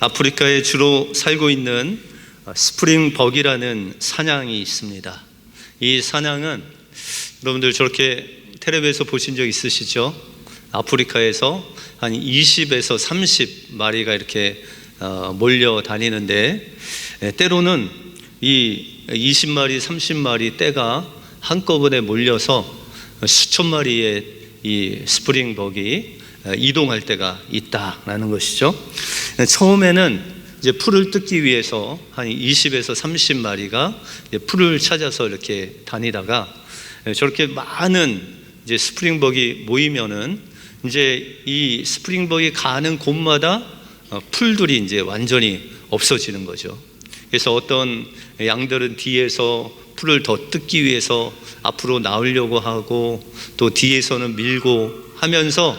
아프리카에 주로 살고 있는 스프링벅이라는 사냥이 있습니다. 이 사냥은 여러분들 저렇게 텔레비에서 보신 적 있으시죠? 아프리카에서 한 20에서 30마리가 이렇게 몰려 다니는데, 때로는 이 20마리, 30마리 떼가 한꺼번에 몰려서 수천 마리의 이 스프링벅이 이동할 때가 있다라는 것이죠. 처음에는 이제 풀을 뜯기 위해서 한 20에서 30마리가 풀을 찾아서 이렇게 다니다가 저렇게 많은 이제 스프링벅이 모이면은 이제 이 스프링벅이 가는 곳마다 풀들이 이제 완전히 없어지는 거죠. 그래서 어떤 양들은 뒤에서 풀을 더 뜯기 위해서 앞으로 나오려고 하고, 또 뒤에서는 밀고 하면서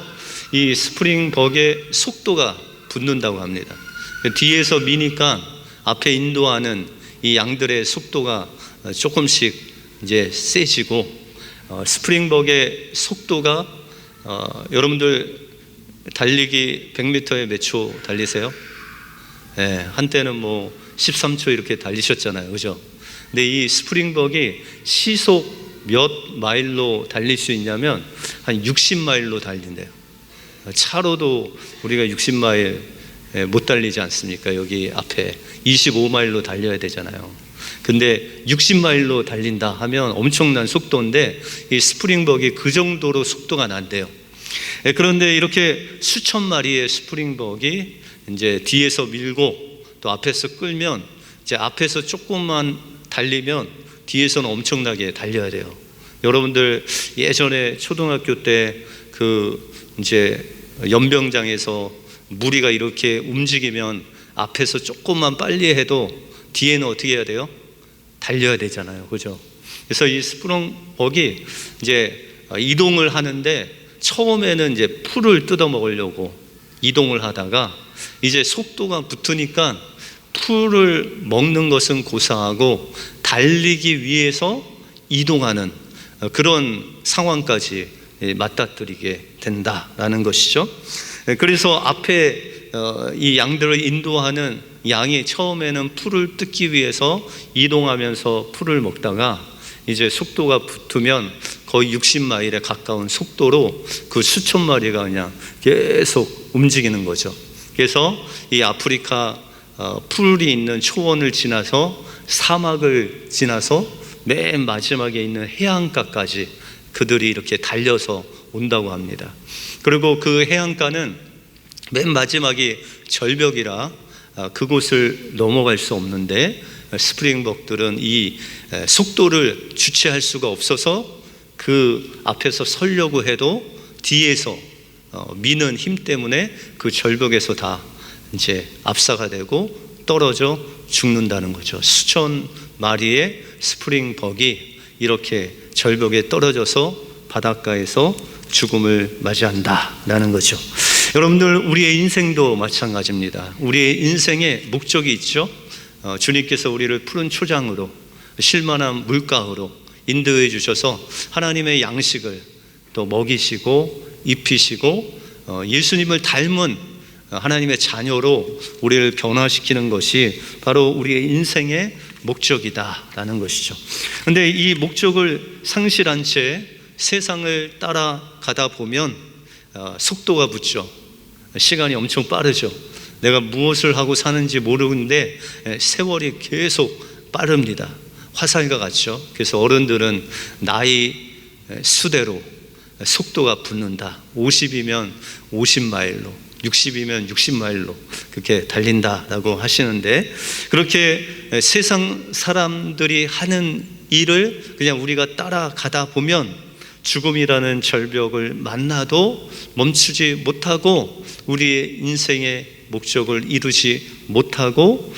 이 스프링벅의 속도가 붙는다고 합니다. 뒤에서 미니까 앞에 인도하는 이 양들의 속도가 조금씩 이제 세지고, 스프링벅의 속도가 여러분들 달리기 100m에 몇 초 달리세요? 한때는 뭐 13초 이렇게 달리셨잖아요, 그죠? 근데 이 스프링벅이 시속 몇 마일로 달릴 수 있냐면 한 60마일로 달린대요. 차로도 우리가 60마일 못 달리지 않습니까? 여기 앞에 25마일로 달려야 되잖아요. 근데 60마일로 달린다 하면 엄청난 속도인데, 이 스프링벅이 그 정도로 속도가 난대요. 그런데 이렇게 수천 마리의 스프링벅이 이제 뒤에서 밀고 또 앞에서 끌면, 이제 앞에서 조금만 달리면 뒤에서는 엄청나게 달려야 돼요. 여러분들 예전에 초등학교 때 그 이제 연병장에서 무리가 이렇게 움직이면 앞에서 조금만 빨리 해도 뒤에는 어떻게 해야 돼요? 달려야 되잖아요, 그죠? 그래서 이 스프링벅이 이제 이동을 하는데, 처음에는 이제 풀을 뜯어 먹으려고 이동을 하다가 이제 속도가 붙으니까 풀을 먹는 것은 고사하고 달리기 위해서 이동하는 그런 상황까지 맞닥뜨리게 된다라는 것이죠. 그래서 앞에 이 양들을 인도하는 양이 처음에는 풀을 뜯기 위해서 이동하면서 풀을 먹다가 이제 속도가 붙으면 거의 60마일에 가까운 속도로 그 수천 마리가 그냥 계속 움직이는 거죠. 그래서 이 아프리카 풀이 있는 초원을 지나서 사막을 지나서 맨 마지막에 있는 해안가까지 그들이 이렇게 달려서 온다고 합니다. 그리고 그 해안가는 맨 마지막이 절벽이라 그곳을 넘어갈 수 없는데, 스프링벅들은 이 속도를 주체할 수가 없어서 그 앞에서 서려고 해도 뒤에서 미는 힘 때문에 그 절벽에서 다 이제 압사가 되고 떨어져 죽는다는 거죠. 수천 마리의 스프링벅이 이렇게 절벽에 떨어져서 바닷가에서 죽음을 맞이한다라는 거죠. 여러분들, 우리의 인생도 마찬가지입니다. 우리의 인생에 목적이 있죠. 주님께서 우리를 푸른 초장으로, 쉴만한 물가로 인도해 주셔서 하나님의 양식을 또 먹이시고 입히시고 예수님을 닮은 하나님의 자녀로 우리를 변화시키는 것이 바로 우리의 인생의 목적이다라는 것이죠. 그런데 이 목적을 상실한 채 세상을 따라가다 보면 속도가 붙죠. 시간이 엄청 빠르죠. 내가 무엇을 하고 사는지 모르는데 세월이 계속 빠릅니다. 화살과 같죠. 그래서 어른들은 나이 수대로 속도가 붙는다. 50이면 50마일로, 60이면 60마일로 그렇게 달린다라고 하시는데, 그렇게 세상 사람들이 하는 일을 그냥 우리가 따라가다 보면 죽음이라는 절벽을 만나도 멈추지 못하고 우리의 인생의 목적을 이루지 못하고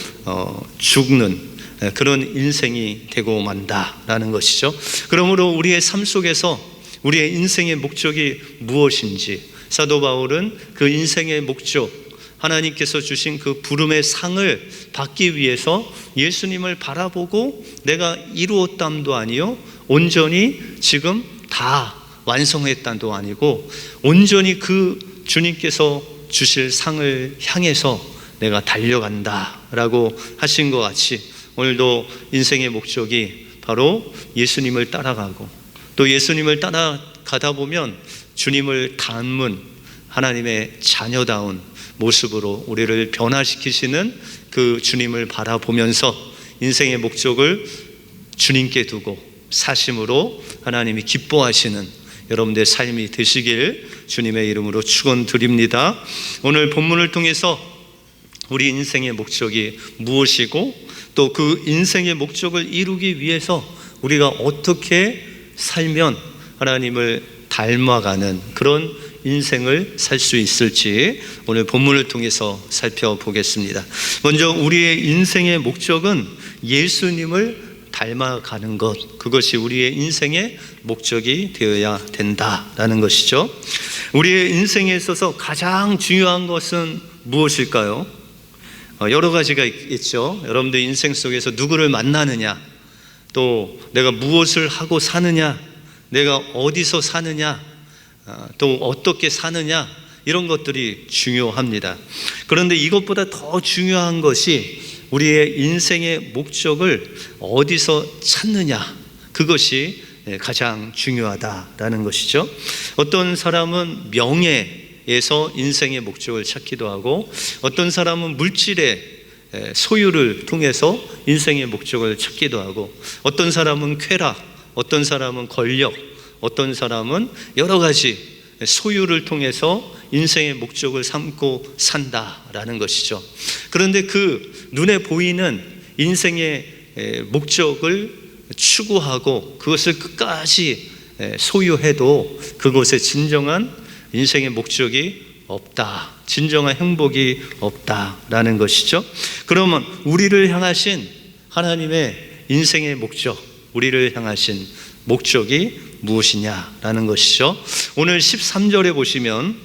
죽는 그런 인생이 되고 만다라는 것이죠. 그러므로 우리의 삶 속에서 우리의 인생의 목적이 무엇인지, 사도 바울은 그 인생의 목적, 하나님께서 주신 그 부름의 상을 받기 위해서 예수님을 바라보고 내가 이루었담도 아니요 온전히 지금 다 완성했담도 아니고 온전히 그 주님께서 주실 상을 향해서 내가 달려간다라고 하신 것 같이 오늘도 인생의 목적이 바로 예수님을 따라가고, 또 예수님을 따라가다 보면 주님을 닮은 하나님의 자녀다운 모습으로 우리를 변화시키시는 그 주님을 바라보면서 인생의 목적을 주님께 두고 사심으로 하나님이 기뻐하시는 여러분들의 삶이 되시길 주님의 이름으로 축원드립니다. 오늘 본문을 통해서 우리 인생의 목적이 무엇이고, 또 그 인생의 목적을 이루기 위해서 우리가 어떻게 살면 하나님을 닮아가는 그런 인생을 살 수 있을지 오늘 본문을 통해서 살펴보겠습니다. 먼저 우리의 인생의 목적은 예수님을 닮아가는 것, 그것이 우리의 인생의 목적이 되어야 된다라는 것이죠. 우리의 인생에 있어서 가장 중요한 것은 무엇일까요? 여러 가지가 있죠. 여러분들 인생 속에서 누구를 만나느냐, 또 내가 무엇을 하고 사느냐, 내가 어디서 사느냐, 또 어떻게 사느냐, 이런 것들이 중요합니다. 그런데 이것보다 더 중요한 것이 우리의 인생의 목적을 어디서 찾느냐, 그것이 가장 중요하다라는 것이죠. 어떤 사람은 명예에서 인생의 목적을 찾기도 하고, 어떤 사람은 물질의 소유를 통해서 인생의 목적을 찾기도 하고, 어떤 사람은 쾌락, 어떤 사람은 권력, 어떤 사람은 여러 가지 소유를 통해서 인생의 목적을 삼고 산다라는 것이죠. 그런데 그 눈에 보이는 인생의 목적을 추구하고 그것을 끝까지 소유해도 그곳에 진정한 인생의 목적이 없다, 진정한 행복이 없다라는 것이죠. 그러면 우리를 향하신 하나님의 인생의 목적, 우리를 향하신 목적이 무엇이냐라는 것이죠. 오늘 13절에 보시면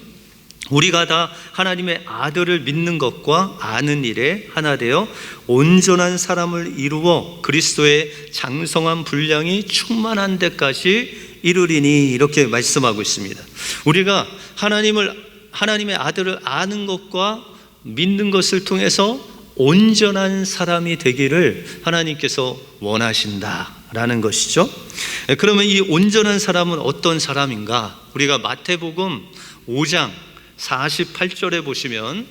우리가 다 하나님의 아들을 믿는 것과 아는 일에 하나 되어 온전한 사람을 이루어 그리스도의 장성한 분량이 충만한 데까지 이르리니, 이렇게 말씀하고 있습니다. 우리가 하나님의 아들을 아는 것과 믿는 것을 통해서 온전한 사람이 되기를 하나님께서 원하신다라는 것이죠. 그러면 이 온전한 사람은 어떤 사람인가? 우리가 마태복음 5장 48절에 보시면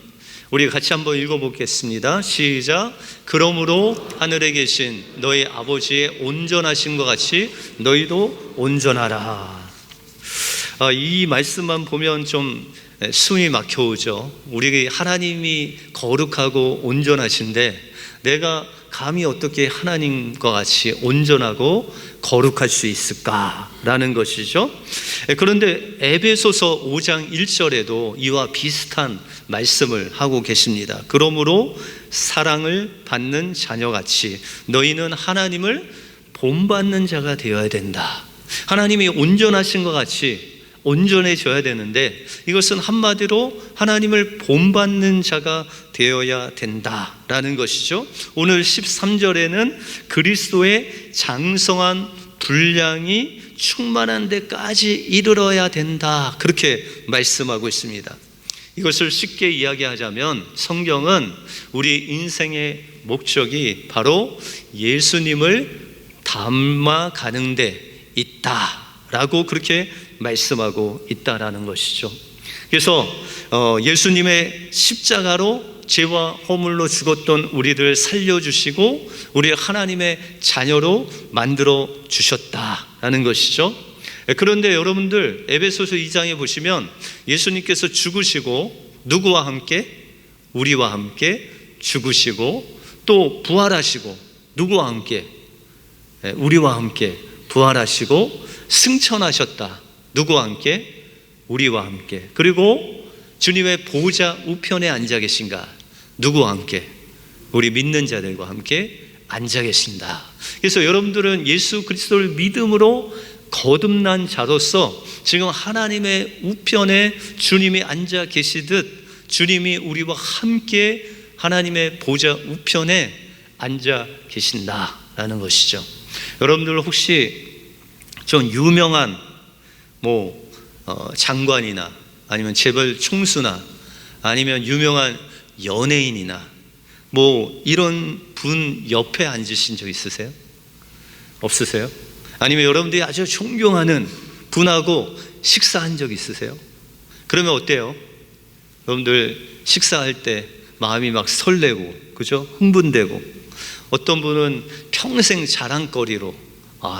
우리 같이 한번 읽어보겠습니다. 시작. 그러므로 하늘에 계신 너희 아버지의 온전하신 것 같이 너희도 온전하라. 이 말씀만 보면 좀 숨이 막혀오죠. 우리 하나님이 거룩하고 온전하신데 내가 감히 어떻게 하나님과 같이 온전하고 거룩할 수 있을까라는 것이죠. 그런데 에베소서 5장 1절에도 이와 비슷한 말씀을 하고 계십니다. 그러므로 사랑을 받는 자녀같이 너희는 하나님을 본받는 자가 되어야 된다. 하나님이 온전하신 것 같이 온전해져야 되는데, 이것은 한마디로 하나님을 본받는 자가 되어야 된다라는 것이죠. 오늘 13절에는 그리스도의 장성한 분량이 충만한 데까지 이르러야 된다, 그렇게 말씀하고 있습니다. 이것을 쉽게 이야기하자면 성경은 우리 인생의 목적이 바로 예수님을 닮아가는 데 있다라고 그렇게 말씀하고 있다라는 것이죠. 그래서 예수님의 십자가로 죄와 허물로 죽었던 우리를 살려주시고 우리 하나님의 자녀로 만들어 주셨다라는 것이죠. 그런데 여러분들 에베소서 2장에 보시면 예수님께서 죽으시고 누구와 함께? 우리와 함께 죽으시고 또 부활하시고 누구와 함께? 우리와 함께 부활하시고 승천하셨다. 누구와 함께? 우리와 함께. 그리고 주님의 보좌 우편에 앉아 계신가? 누구와 함께? 우리 믿는 자들과 함께 앉아 계신다. 그래서 여러분들은 예수 그리스도를 믿음으로 거듭난 자로서 지금 하나님의 우편에 주님이 앉아 계시듯 주님이 우리와 함께 하나님의 보좌 우편에 앉아 계신다라는 것이죠. 여러분들 혹시 좀 유명한 장관이나 아니면 재벌 총수나 아니면 유명한 연예인이나 뭐 이런 분 옆에 앉으신 적 있으세요? 없으세요? 아니면 여러분들이 아주 존경하는 분하고 식사한 적 있으세요? 그러면 어때요? 여러분들 식사할 때 마음이 막 설레고, 그죠? 흥분되고, 어떤 분은 평생 자랑거리로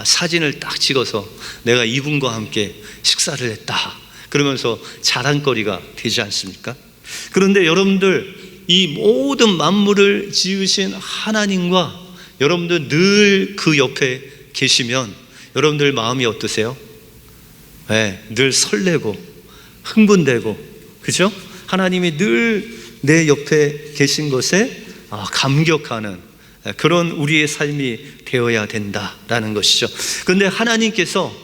사진을 딱 찍어서 내가 이분과 함께 식사를 했다 그러면서 자랑거리가 되지 않습니까? 그런데 여러분들, 이 모든 만물을 지으신 하나님과 여러분들 늘 그 옆에 계시면 여러분들 마음이 어떠세요? 네, 늘 설레고 흥분되고, 그죠? 하나님이 늘 내 옆에 계신 것에 감격하는 그런 우리의 삶이 되어야 된다라는 것이죠. 그런데 하나님께서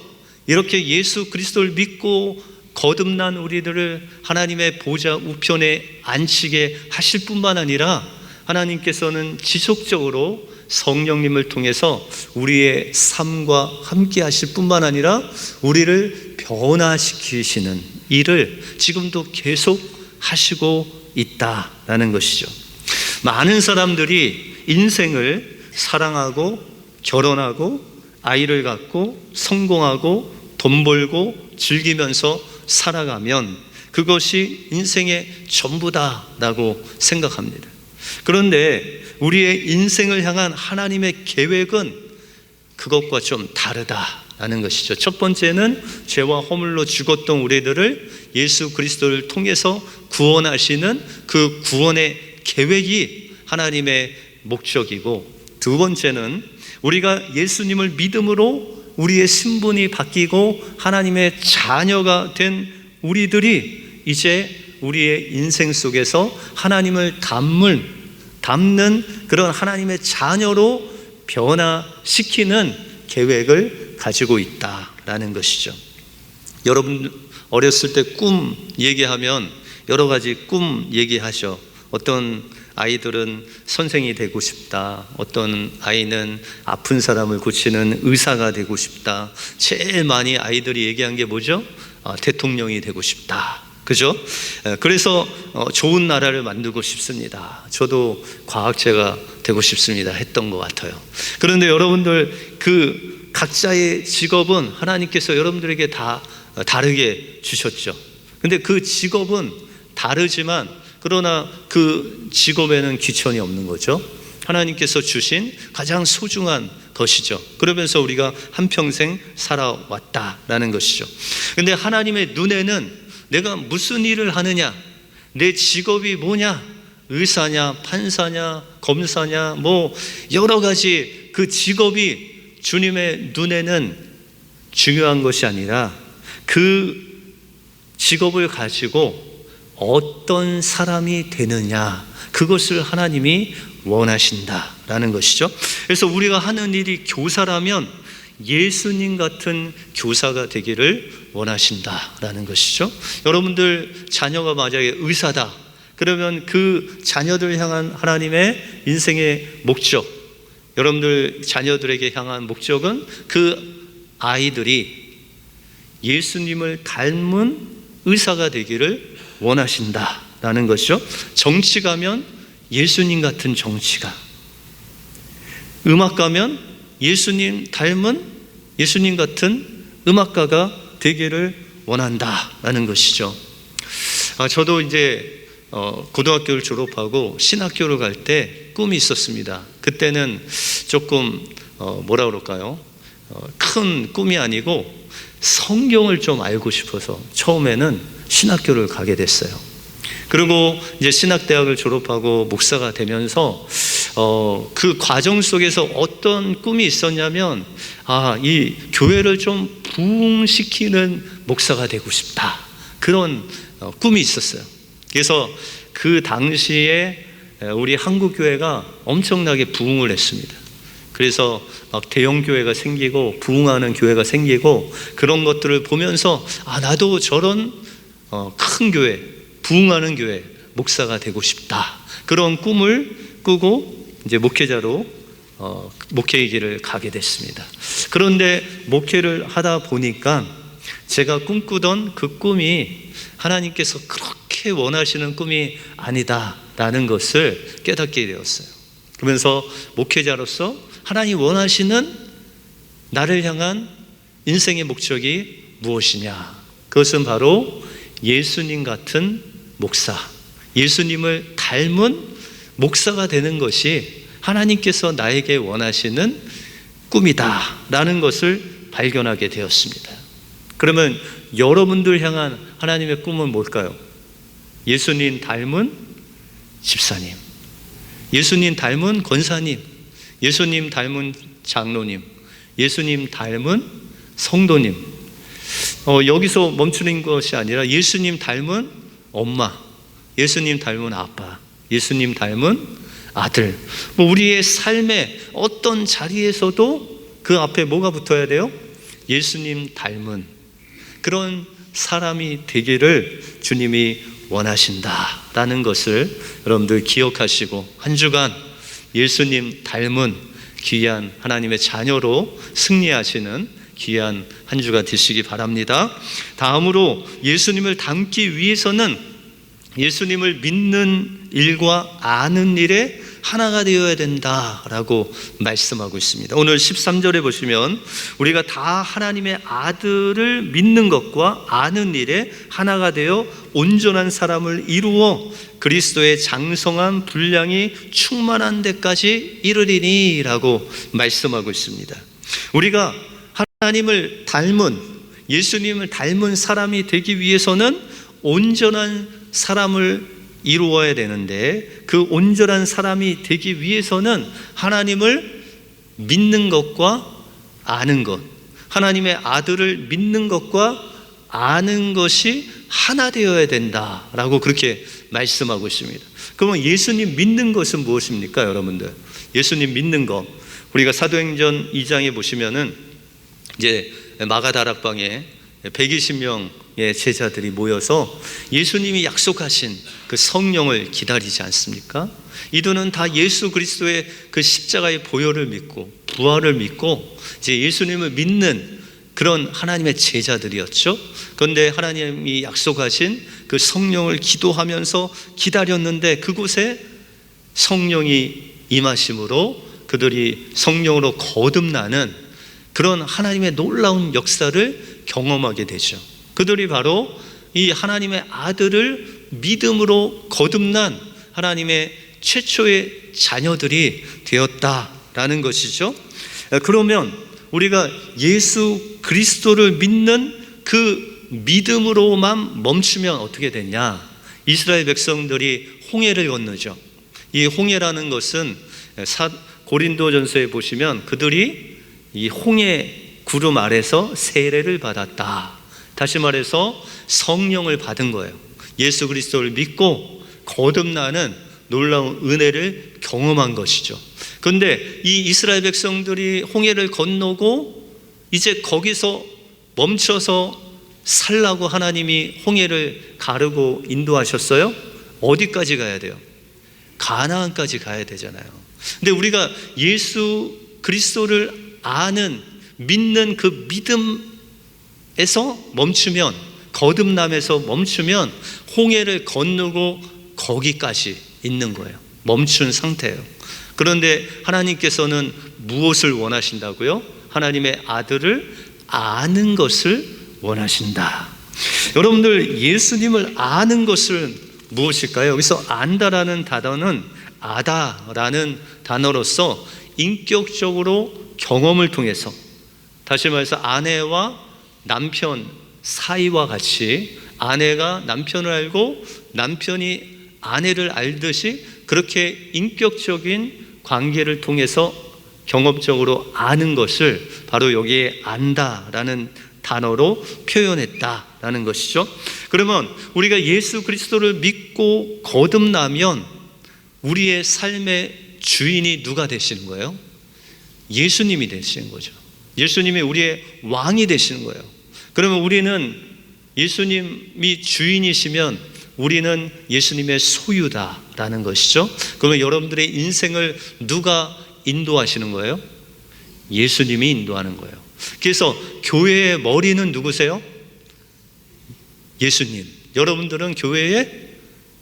이렇게 예수 그리스도를 믿고 거듭난 우리들을 하나님의 보좌 우편에 앉히게 하실 뿐만 아니라 하나님께서는 지속적으로 성령님을 통해서 우리의 삶과 함께 하실 뿐만 아니라 우리를 변화시키시는 일을 지금도 계속 하시고 있다라는 것이죠. 많은 사람들이 인생을 사랑하고 결혼하고 아이를 갖고 성공하고 돈 벌고 즐기면서 살아가면 그것이 인생의 전부다라고 생각합니다. 그런데 우리의 인생을 향한 하나님의 계획은 그것과 좀 다르다라는 것이죠. 첫 번째는 죄와 허물로 죽었던 우리들을 예수 그리스도를 통해서 구원하시는 그 구원의 계획이 하나님의 목적이고, 두 번째는 우리가 예수님을 믿음으로 우리의 신분이 바뀌고 하나님의 자녀가 된 우리들이 이제 우리의 인생 속에서 하나님을 담는 그런 하나님의 자녀로 변화시키는 계획을 가지고 있다라는 것이죠. 여러분 어렸을 때 꿈 얘기하면 여러 가지 꿈 얘기하셔. 어떤 아이들은 선생이 되고 싶다, 어떤 아이는 아픈 사람을 고치는 의사가 되고 싶다. 제일 많이 아이들이 얘기한 게 뭐죠? 대통령이 되고 싶다, 그죠? 그래서 좋은 나라를 만들고 싶습니다. 저도 과학자가 되고 싶습니다 했던 것 같아요. 그런데 여러분들 그 각자의 직업은 하나님께서 여러분들에게 다 다르게 주셨죠. 근데 그 직업은 다르지만 그러나 그 직업에는 귀천이 없는 거죠. 하나님께서 주신 가장 소중한 것이죠. 그러면서 우리가 한평생 살아왔다라는 것이죠. 근데 하나님의 눈에는 내가 무슨 일을 하느냐, 내 직업이 뭐냐, 의사냐, 판사냐, 검사냐, 뭐 여러 가지 그 직업이 주님의 눈에는 중요한 것이 아니라 그 직업을 가지고 어떤 사람이 되느냐, 그것을 하나님이 원하신다라는 것이죠. 그래서 우리가 하는 일이 교사라면 예수님 같은 교사가 되기를 원하신다라는 것이죠. 여러분들 자녀가 만약에 의사다 그러면 그 자녀들 향한 하나님의 인생의 목적, 여러분들 자녀들에게 향한 목적은 그 아이들이 예수님을 닮은 의사가 되기를 원하신다라는 것이죠. 정치가면 예수님 같은 정치가, 음악가면 예수님 닮은 예수님 같은 음악가가 되기를 원한다라는 것이죠. 저도 이제 고등학교를 졸업하고 신학교를 갈 때 꿈이 있었습니다. 그때는 조금 뭐라 그럴까요? 큰 꿈이 아니고 성경을 좀 알고 싶어서 처음에는 신학교를 가게 됐어요. 그리고 이제 신학대학을 졸업하고 목사가 되면서 그 과정 속에서 어떤 꿈이 있었냐면 이 교회를 좀 부흥시키는 목사가 되고 싶다, 그런 꿈이 있었어요. 그래서 그 당시에 우리 한국 교회가 엄청나게 부흥을 했습니다. 그래서 막 대형 교회가 생기고 부흥하는 교회가 생기고 그런 것들을 보면서 나도 저런 큰 교회, 부흥하는 교회 목사가 되고 싶다, 그런 꿈을 꾸고 이제 목회자로 목회의 길을 가게 됐습니다. 그런데 목회를 하다 보니까 제가 꿈꾸던 그 꿈이 하나님께서 그렇게 그렇게 원하시는 꿈이 아니다라는 것을 깨닫게 되었어요. 그러면서 목회자로서 하나님 원하시는 나를 향한 인생의 목적이 무엇이냐? 그것은 바로 예수님 같은 목사, 예수님을 닮은 목사가 되는 것이 하나님께서 나에게 원하시는 꿈이다라는 것을 발견하게 되었습니다. 그러면 여러분들 향한 하나님의 꿈은 뭘까요? 예수님 닮은 집사님, 예수님 닮은 권사님, 예수님 닮은 장로님, 예수님 닮은 성도님, 여기서 멈추는 것이 아니라 예수님 닮은 엄마, 예수님 닮은 아빠, 예수님 닮은 아들, 우리의 삶의 어떤 자리에서도 그 앞에 뭐가 붙어야 돼요? 예수님 닮은 그런 사람이 되기를 주님이 원하신다라는 것을 여러분들 기억하시고 한 주간 예수님 닮은 귀한 하나님의 자녀로 승리하시는 귀한 한 주가 되시기 바랍니다. 다음으로 예수님을 닮기 위해서는 예수님을 믿는 일과 아는 일에 하나가 되어야 된다라고 말씀하고 있습니다. 오늘 13절에 보시면 우리가 다 하나님의 아들을 믿는 것과 아는 일에 하나가 되어 온전한 사람을 이루어 그리스도의 장성한 분량이 충만한 데까지 이르리니 라고 말씀하고 있습니다. 우리가 하나님을 닮은, 예수님을 닮은 사람이 되기 위해서는 온전한 사람을 이루어야 되는데, 그 온전한 사람이 되기 위해서는 하나님을 믿는 것과 아는 것, 하나님의 아들을 믿는 것과 아는 것이 하나 되어야 된다라고 그렇게 말씀하고 있습니다. 그러면 예수님 믿는 것은 무엇입니까, 여러분들? 예수님 믿는 것, 우리가 사도행전 2장에 보시면은 이제 마가다락방에 120명의 제자들이 모여서 예수님이 약속하신 그 성령을 기다리지 않습니까? 이들은 다 예수 그리스도의 그 십자가의 보혈을 믿고 부활을 믿고 이제 예수님을 믿는 그런 하나님의 제자들이었죠. 그런데 하나님이 약속하신 그 성령을 기도하면서 기다렸는데 그곳에 성령이 임하심으로 그들이 성령으로 거듭나는 그런 하나님의 놀라운 역사를 경험하게 되죠. 그들이 바로 이 하나님의 아들을 믿음으로 거듭난 하나님의 최초의 자녀들이 되었다라는 것이죠. 그러면 우리가 예수 그리스도를 믿는 그 믿음으로만 멈추면 어떻게 되냐? 이스라엘 백성들이 홍해를 건너죠. 이 홍해라는 것은 고린도전서에 보시면 그들이 이 홍해 구름 아래서 세례를 받았다. 다시 말해서 성령을 받은 거예요. 예수 그리스도를 믿고 거듭나는 놀라운 은혜를 경험한 것이죠. 그런데 이 이스라엘 백성들이 홍해를 건너고 이제 거기서 멈춰서 살라고 하나님이 홍해를 가르고 인도하셨어요? 어디까지 가야 돼요? 가나안까지 가야 되잖아요. 근데 우리가 예수 그리스도를 아는, 믿는 그 믿음에서 멈추면, 거듭남에서 멈추면 홍해를 건너고 거기까지 있는 거예요. 멈춘 상태예요. 그런데 하나님께서는 무엇을 원하신다고요? 하나님의 아들을 아는 것을 원하신다. 여러분들, 예수님을 아는 것은 무엇일까요? 여기서 안다라는 단어는 아다라는 단어로서 인격적으로 경험을 통해서, 다시 말해서 아내와 남편 사이와 같이 아내가 남편을 알고 남편이 아내를 알듯이 그렇게 인격적인 관계를 통해서 경험적으로 아는 것을 바로 여기에 안다라는 단어로 표현했다라는 것이죠. 그러면 우리가 예수 그리스도를 믿고 거듭나면 우리의 삶의 주인이 누가 되시는 거예요? 예수님이 되시는 거죠. 예수님이 우리의 왕이 되시는 거예요. 그러면 우리는 예수님이 주인이시면 우리는 예수님의 소유다라는 것이죠. 그러면 여러분들의 인생을 누가 인도하시는 거예요? 예수님이 인도하는 거예요. 그래서 교회의 머리는 누구세요? 예수님. 여러분들은 교회의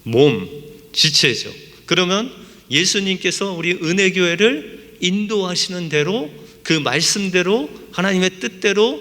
몸, 지체죠. 그러면 예수님께서 우리 은혜교회를 인도하시는 대로, 그 말씀대로, 하나님의 뜻대로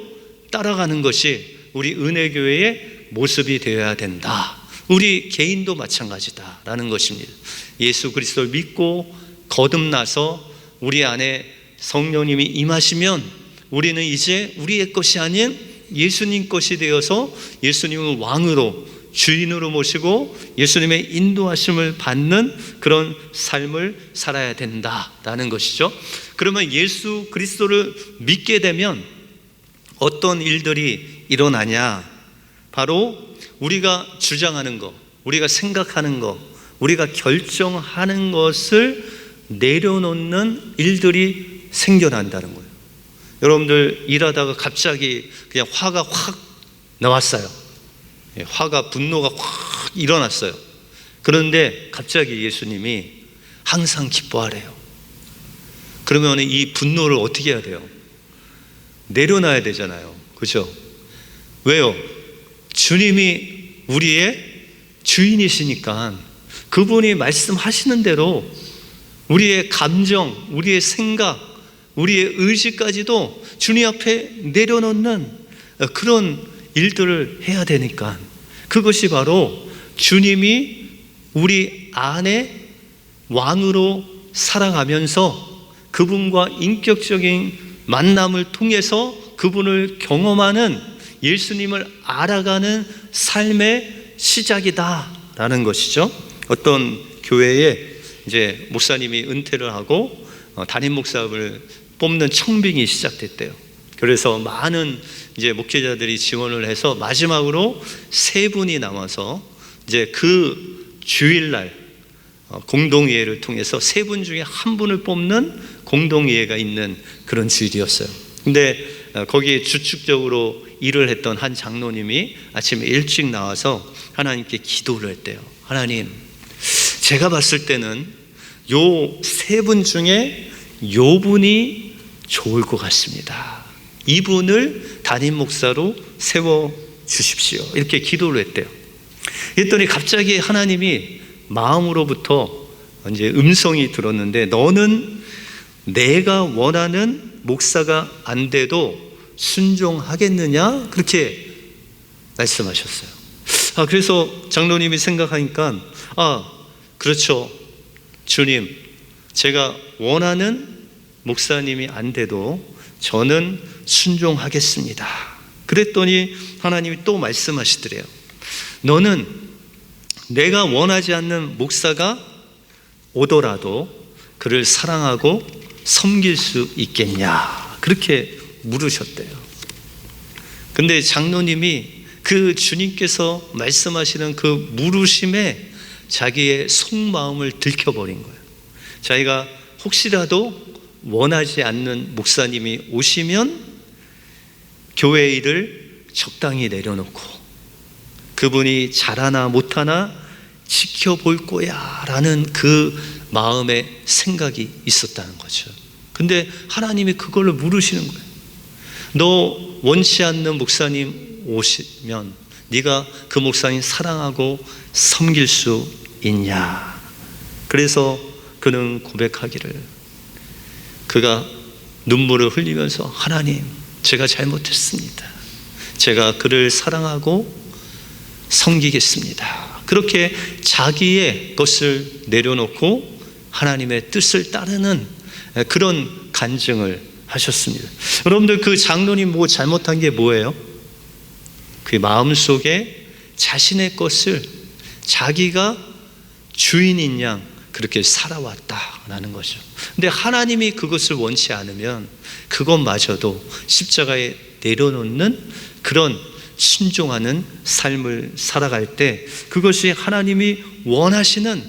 따라가는 것이 우리 은혜교회의 모습이 되어야 된다. 우리 개인도 마찬가지다라는 것입니다. 예수 그리스도를 믿고 거듭나서 우리 안에 성령님이 임하시면 우리는 이제 우리의 것이 아닌 예수님 것이 되어서 예수님을 왕으로, 주인으로 모시고 예수님의 인도하심을 받는 그런 삶을 살아야 된다라는 것이죠. 그러면 예수 그리스도를 믿게 되면 어떤 일들이 일어나냐? 바로 우리가 주장하는 것, 우리가 생각하는 것, 우리가 결정하는 것을 내려놓는 일들이 생겨난다는 거예요. 여러분들 일하다가 갑자기 그냥 화가 확 나왔어요. 화가, 분노가 확 일어났어요. 그런데 갑자기 예수님이 항상 기뻐하래요. 그러면 이 분노를 어떻게 해야 돼요? 내려놔야 되잖아요. 그죠? 왜요? 주님이 우리의 주인이시니까 그분이 말씀하시는 대로 우리의 감정, 우리의 생각, 우리의 의지까지도 주님 앞에 내려놓는 그런 일들을 해야 되니까, 그것이 바로 주님이 우리 안에 왕으로 살아가면서 그분과 인격적인 만남을 통해서 그분을 경험하는, 예수님을 알아가는 삶의 시작이다라는 것이죠. 어떤 교회에 이제 목사님이 은퇴를 하고 담임 목사를 뽑는 청빙이 시작됐대요. 그래서 많은 이제 목회자들이 지원을 해서 마지막으로 3분이 남아서 이제 그 주일날 공동회의를 통해서 3분 중에 1분을 뽑는 공동회의가 있는 그런 주일이었어요. 근데 거기에 주축적으로 일을 했던 한 장로님이 아침에 일찍 나와서 하나님께 기도를 했대요. 하나님, 제가 봤을 때는 요 3분 중에 요 분이 좋을 것 같습니다. 이분을 담임 목사로 세워 주십시오. 이렇게 기도를 했대요. 그랬더니 갑자기 하나님이 마음으로부터 이제 음성이 들었는데, 너는 내가 원하는 목사가 안 돼도 순종하겠느냐? 그렇게 말씀하셨어요. 그래서 장로님이 생각하니까, 그렇죠. 주님, 제가 원하는 목사님이 안 돼도 저는 순종하겠습니다. 그랬더니 하나님이 또 말씀하시더래요. 너는 내가 원하지 않는 목사가 오더라도 그를 사랑하고 섬길 수 있겠냐? 그렇게 물으셨대요. 근데 장로님이 그 주님께서 말씀하시는 그 물으심에 자기의 속마음을 들켜버린 거예요. 자기가 혹시라도 원하지 않는 목사님이 오시면 교회 일을 적당히 내려놓고 그분이 잘하나 못하나 지켜볼 거야 라는 그 마음의 생각이 있었다는 거죠. 근데 하나님이 그걸로 물으시는 거예요. 너 원치 않는 목사님 오시면 네가 그 목사님 사랑하고 섬길 수 있냐? 그래서 그는 고백하기를, 그가 눈물을 흘리면서 하나님, 제가 잘못했습니다. 제가 그를 사랑하고 섬기겠습니다. 그렇게 자기의 것을 내려놓고 하나님의 뜻을 따르는 그런 간증을 하셨습니다. 여러분들, 그 장로님 뭐 잘못한 게 뭐예요? 그 마음속에 자신의 것을 자기가 주인인 양 그렇게 살아왔다라는 거죠. 근데 하나님이 그것을 원치 않으면 그것마저도 십자가에 내려놓는 그런 순종하는 삶을 살아갈 때 그것이 하나님이 원하시는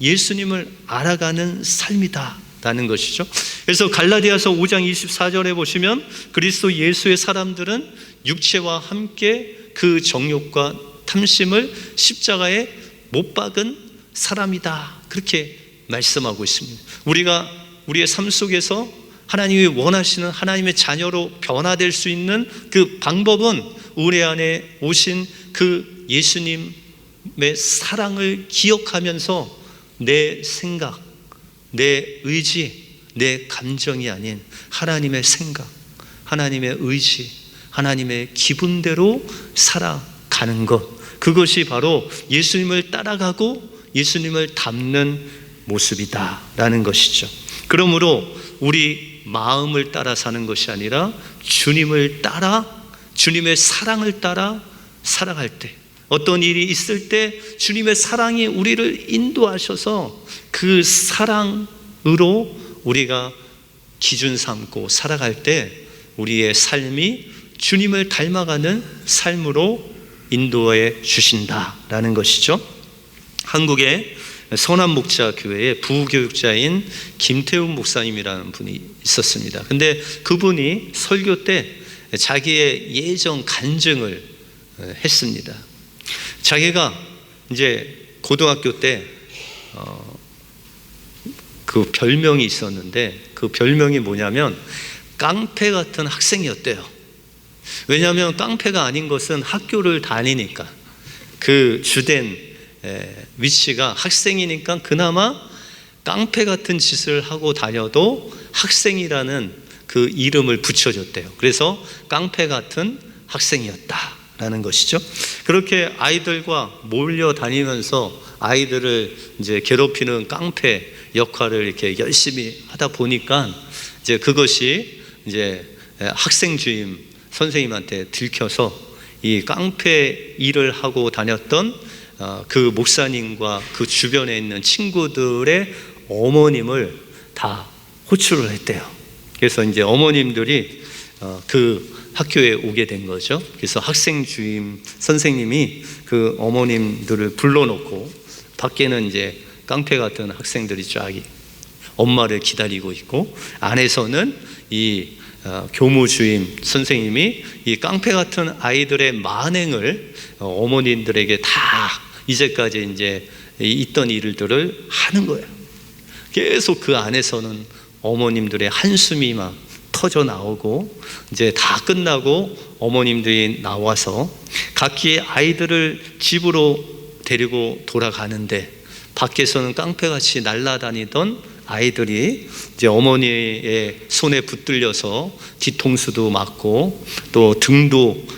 예수님을 알아가는 삶이다라는 것이죠. 그래서 갈라디아서 5장 24절에 보시면 그리스도 예수의 사람들은 육체와 함께 그 정욕과 탐심을 십자가에 못 박은 사람이다, 그렇게 말씀하고 있습니다. 우리가 우리의 삶 속에서 하나님이 원하시는 하나님의 자녀로 변화될 수 있는 그 방법은 우리 안에 오신 그 예수님 사랑을 기억하면서 내 생각, 내 의지, 내 감정이 아닌 하나님의 생각, 하나님의 의지, 하나님의 기분대로 살아가는 것, 그것이 바로 예수님을 따라가고 예수님을 닮는 모습이다라는 것이죠. 그러므로 우리 마음을 따라 사는 것이 아니라 주님을 따라, 주님의 사랑을 따라 살아갈 때, 어떤 일이 있을 때 주님의 사랑이 우리를 인도하셔서 그 사랑으로 우리가 기준 삼고 살아갈 때 우리의 삶이 주님을 닮아가는 삶으로 인도해 주신다라는 것이죠. 한국의 선한목자교회의 부교육자인 김태훈 목사님이라는 분이 있었습니다. 근데 그분이 설교 때 자기의 예전 간증을 했습니다. 자기가 이제 고등학교 때 그 별명이 있었는데, 그 별명이 뭐냐면 깡패 같은 학생이었대요. 왜냐하면 깡패가 아닌 것은 학교를 다니니까, 그 주된 위치가 학생이니까 그나마 깡패 같은 짓을 하고 다녀도 학생이라는 그 이름을 붙여줬대요. 그래서 깡패 같은 학생이었다라는 것이죠. 그렇게 아이들과 몰려다니면서 아이들을 이제 괴롭히는 깡패 역할을 이렇게 열심히 하다 보니까 이제 그것이 이제 학생 주임 선생님한테 들켜서 이 깡패 일을 하고 다녔던 그 목사님과 그 주변에 있는 친구들의 어머님을 다 호출을 했대요. 그래서 이제 어머님들이 그 학교에 오게 된 거죠. 그래서 학생 주임 선생님이 그 어머님들을 불러놓고 밖에는 이제 깡패 같은 학생들이 쫙 엄마를 기다리고 있고, 안에서는 이 교무 주임 선생님이 이 깡패 같은 아이들의 만행을 어머님들에게 다 이제까지 이제 있던 일들을 하는 거예요. 계속 그 안에서는 어머님들의 한숨이 막 터져 나오고, 이제 다 끝나고 어머님들이 나와서 각기의 아이들을 집으로 데리고 돌아가는데, 밖에서는 깡패같이 날아다니던 아이들이 이제 어머니의 손에 붙들려서 뒤통수도 맞고 또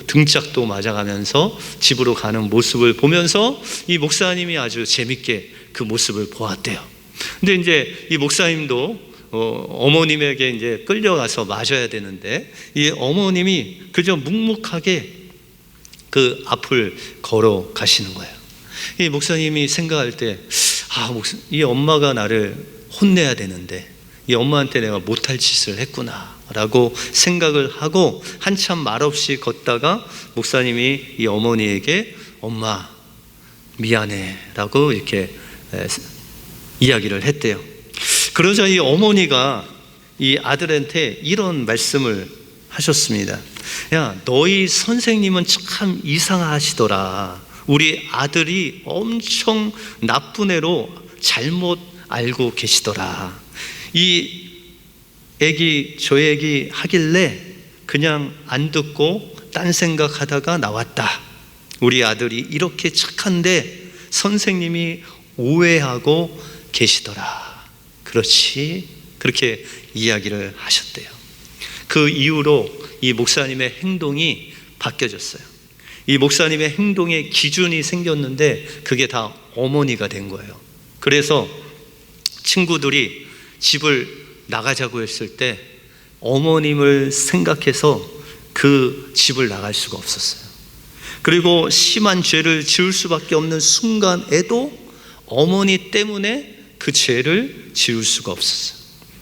등짝도 맞아가면서 집으로 가는 모습을 보면서 이 목사님이 아주 재밌게 그 모습을 보았대요. 근데 이제 이 목사님도 어머님에게 이제 끌려가서 맞아야 되는데, 이 어머님이 그저 묵묵하게 그 앞을 걸어 가시는 거예요. 이 목사님이 생각할 때, 이 엄마가 나를 혼내야 되는데 이 엄마한테 내가 못할 짓을 했구나 라고 생각을 하고 한참 말없이 걷다가 목사님이 이 어머니에게 엄마 미안해 라고 이렇게 이야기를 했대요. 그러자 이 어머니가 이 아들한테 이런 말씀을 하셨습니다. 야, 너희 선생님은 참 이상하시더라. 우리 아들이 엄청 나쁜 애로 잘못 알고 계시더라. 이 애기 저 애기 하길래 그냥 안 듣고 딴 생각하다가 나왔다. 우리 아들이 이렇게 착한데 선생님이 오해하고 계시더라. 그렇지? 그렇게 이야기를 하셨대요. 그 이후로 이 목사님의 행동이 바뀌어졌어요. 이 목사님의 행동의 기준이 생겼는데 그게 다 어머니가 된 거예요. 그래서 친구들이 집을 나가자고 했을 때 어머님을 생각해서 그 집을 나갈 수가 없었어요. 그리고 심한 죄를 지을 수밖에 없는 순간에도 어머니 때문에 그 죄를 지을 수가 없었어요.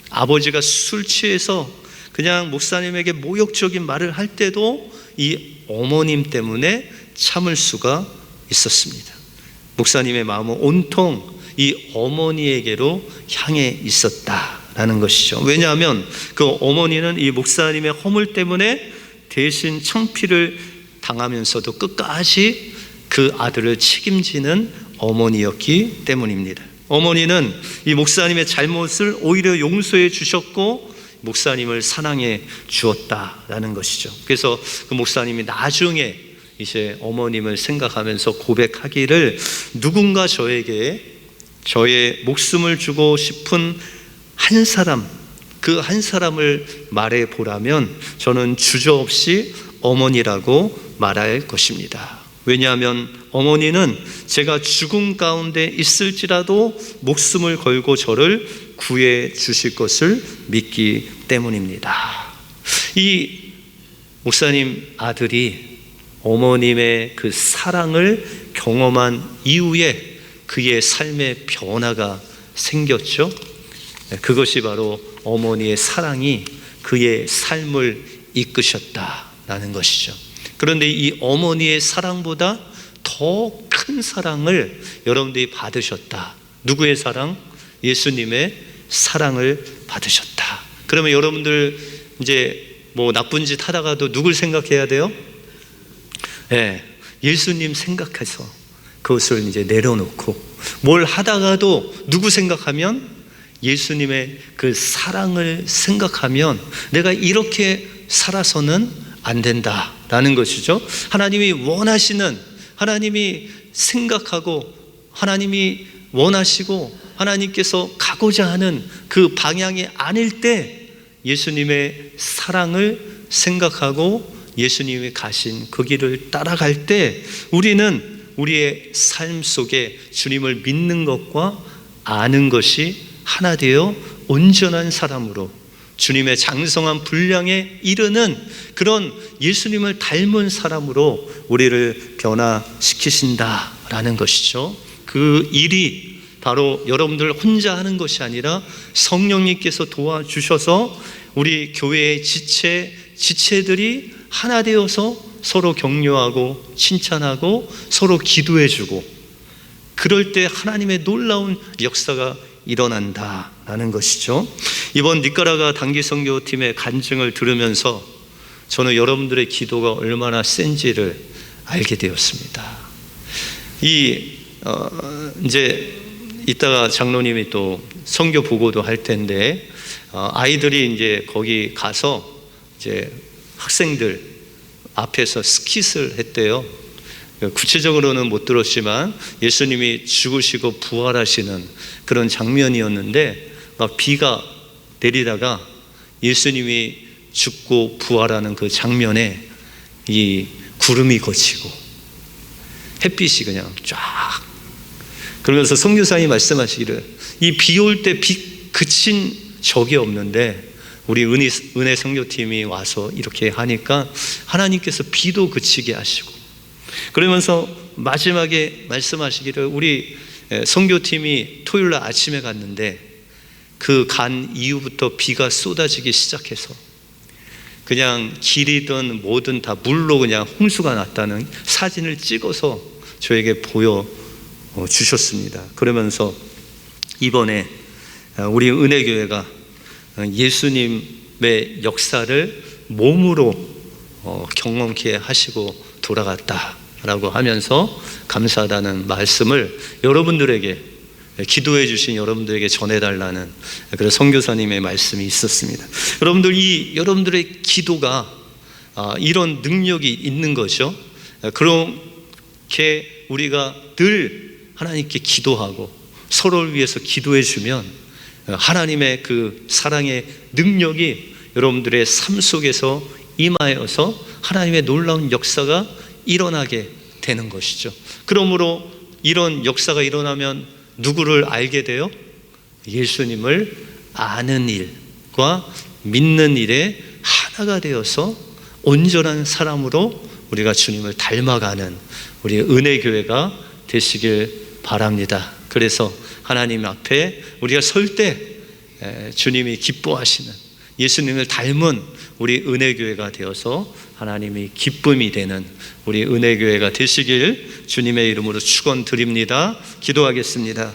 아버지가 술 취해서 그냥 목사님에게 모욕적인 말을 할 때도 이 어머님 때문에 참을 수가 있었습니다. 목사님의 마음은 온통 이 어머니에게로 향해 있었다라는 것이죠. 왜냐하면 그 어머니는 이 목사님의 허물 때문에 대신 창피를 당하면서도 끝까지 그 아들을 책임지는 어머니였기 때문입니다. 어머니는 이 목사님의 잘못을 오히려 용서해 주셨고 목사님을 사랑해 주었다라는 것이죠. 그래서 그 목사님이 나중에 이제 어머님을 생각하면서 고백하기를, 누군가 저에게 저의 목숨을 주고 싶은 한 사람, 그 한 사람을 말해 보라면 저는 주저없이 어머니라고 말할 것입니다. 왜냐하면 어머니는 제가 죽음 가운데 있을지라도 목숨을 걸고 저를 구해 주실 것을 믿기 때문입니다. 이 목사님 아들이 어머님의 그 사랑을 경험한 이후에 그의 삶의 변화가 생겼죠. 그것이 바로 어머니의 사랑이 그의 삶을 이끄셨다라는 것이죠. 그런데 이 어머니의 사랑보다 더 큰 사랑을 여러분들이 받으셨다. 누구의 사랑? 예수님의 사랑을 받으셨다. 그러면 여러분들 이제 뭐 나쁜 짓 하다가도 누굴 생각해야 돼요? 예수님 생각해서 그것을 이제 내려놓고, 뭘 하다가도 누구 생각하면? 예수님의 그 사랑을 생각하면 내가 이렇게 살아서는 안 된다라는 것이죠. 하나님이 원하시는, 하나님이 생각하고 하나님이 원하시고 하나님께서 가고자 하는 그 방향이 아닐 때 예수님의 사랑을 생각하고 예수님이 가신 그 길을 따라갈 때 우리는 우리의 삶 속에 주님을 믿는 것과 아는 것이 하나 되어 온전한 사람으로 주님의 장성한 분량에 이르는 그런 예수님을 닮은 사람으로 우리를 변화시키신다라는 것이죠. 그 일이 바로 여러분들 혼자 하는 것이 아니라 성령님께서 도와주셔서 우리 교회의 지체들이 하나 되어서 서로 격려하고 칭찬하고 서로 기도해주고, 그럴 때 하나님의 놀라운 역사가 일어난다라는 것이죠. 이번 니카라과 단기 선교팀의 간증을 들으면서 저는 여러분들의 기도가 얼마나 센지를 알게 되었습니다. 이제 이따가 장로님이 또 선교 보고도 할 텐데, 아이들이 이제 거기 가서 이제 학생들 앞에서 스킷을 했대요. 구체적으로는 못 들었지만 예수님이 죽으시고 부활하시는 그런 장면이었는데, 막 비가 내리다가 예수님이 죽고 부활하는 그 장면에 이 구름이 걷히고 햇빛이 그냥 쫙, 그러면서 선교사님이 말씀하시기를, 이 비 올 때 비 그친 적이 없는데 우리 은혜 선교팀이 와서 이렇게 하니까 하나님께서 비도 그치게 하시고, 그러면서 마지막에 말씀하시기를, 우리 선교팀이 토요일 날 아침에 갔는데 그 간 이후부터 비가 쏟아지기 시작해서 그냥 길이든 뭐든 다 물로 그냥 홍수가 났다는 사진을 찍어서 저에게 보여 주셨습니다. 그러면서 이번에 우리 은혜교회가 예수님의 역사를 몸으로 경험케 하시고 돌아갔다라고 하면서 감사하다는 말씀을 여러분들에게, 기도해 주신 여러분들에게 전해달라는 그런 선교사님의 말씀이 있었습니다. 여러분들의 기도가 이런 능력이 있는 거죠. 그렇게 우리가 늘 하나님께 기도하고 서로를 위해서 기도해 주면 하나님의 그 사랑의 능력이 여러분들의 삶 속에서 임하여서 하나님의 놀라운 역사가 일어나게 되는 것이죠. 그러므로 이런 역사가 일어나면 누구를 알게 돼요? 예수님을 아는 일과 믿는 일에 하나가 되어서 온전한 사람으로 우리가 주님을 닮아가는 우리 은혜교회가 되시길 바랍니다. 그래서 하나님 앞에 우리가 설 때 주님이 기뻐하시는 예수님을 닮은 우리 은혜교회가 되어서 하나님이 기쁨이 되는 우리 은혜교회가 되시길 주님의 이름으로 축원드립니다. 기도하겠습니다.